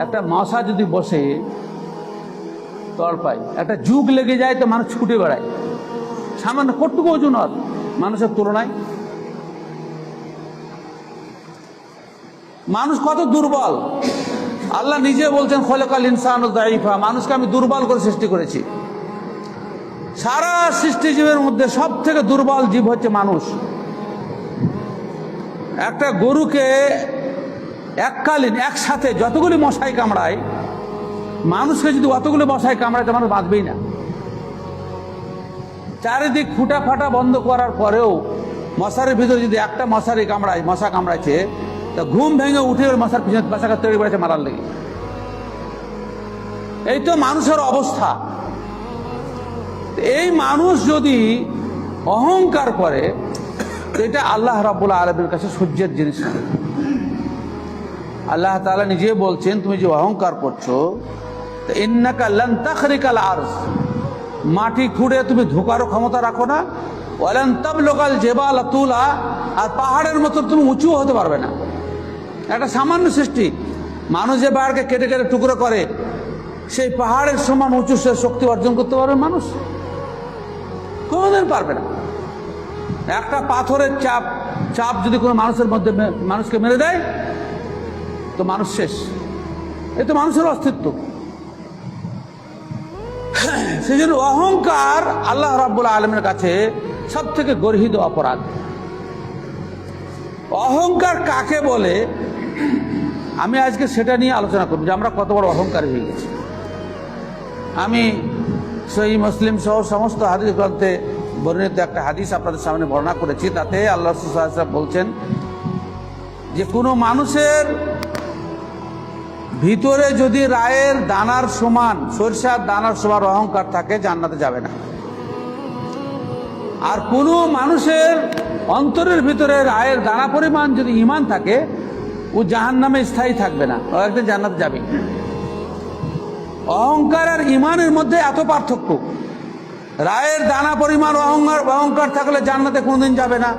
একটা মশা যদি বসে তড়পায়, একটা যুগ লেগে যায় তো মানুষ ছুটে বেড়ায়, সামান্য কটুকু ওজন আর মানুষের তুলনায়। মানুষ কত দুর্বল, আল্লাহ নিজে বলছেন খলাকাল ইনসানু যায়ীফা, মানুষকে আমি দুর্বল করে সৃষ্টি করেছি। সারা সৃষ্টিজীবের মধ্যে সব থেকে দুর্বল জীব হচ্ছে মানুষ। একটা গরুকে এককালীন একসাথে যতগুলি মশাই কামড়ায়, মানুষকে যদি অতগুলি মশাই কামড়ায় তো মানুষ বাঁচবেই না। চারিদিক ফুটা ফাটা বন্ধ করার পরেও মশারির ভিতরে যদি একটা মশারি কামড়ায়, মশা কামড়াইছে, তা ঘুম ভেঙে উঠে ওই মশার পিছনে মশাকে তৈরি করেছে মারার লেগে। এই তো মানুষের অবস্থা। এই মানুষ যদি অহংকার করে, এটা আল্লাহ রাব্বুল আলামিনের কাছে সহ্যের জিনিস না। আল্লাহ তাআলা নিজে বলছেন, তুমি যে অহংকার করছো, ইন্নাকা লান তাখরিকাল আরজ, মাটি খুঁড়ে তুমি ধোকারও ক্ষমতা রাখো না, ওয়ালান তাবলুগাল জিবাল তুলা, আর পাহাড়ের মতো তুমি উঁচু হতে পারবে না। একটা সামান্য সৃষ্টি, মানুষ যে পাহাড়কে কেটে কেটে টুকরো করে, সেই পাহাড়ের সমান উঁচু সে শক্তি অর্জন করতে পারবে মানুষ? কোনোদিন পারবে না। একটা পাথরের চাপ যদি কোনো মানুষের মধ্যে মানুষকে মেরে দেয় তো মানুষ শেষ। এই তো মানুষের অস্তিত্ব। সেই জন্য অহংকার আল্লাহ রাব্বুল আলামিনের কাছে সব থেকে গর্হিত অপরাধ। অহংকার কাকে বলে, আমি আজকে সেটা নিয়ে আলোচনা করব যে আমরা কত বড় অহংকারী হয়ে গেছি। আমি সহিহ মুসলিম সহ সমস্ত হাদিস গ্রন্থে বর্ণিত একটা হাদিস আপনাদের সামনে বর্ণনা করেছি। তাতে আল্লাহ রাসূল সাল্লাল্লাহু আলাইহি ওয়াসাল্লাম বলছেন যে কোনো মানুষের ভিতরে যদি রায়ের দানার সমান, সরিষার দানার সমান অহংকার থাকে, জান্নাতে যাবে না। আর কোনো মানুষের অন্তরের ভিতরে রায়ের দানা পরিমাণ যদি ঈমান থাকে, ও জাহান্নামে স্থায়ী থাকবে না, ও একদিন জান্নাতে যাবে। অহংকার আর ঈমানের মধ্যে এত পার্থক্য। রায়ের দানা পরিমাণ অহংকার থাকলে জান্নাতে কোনোদিন যাবে না,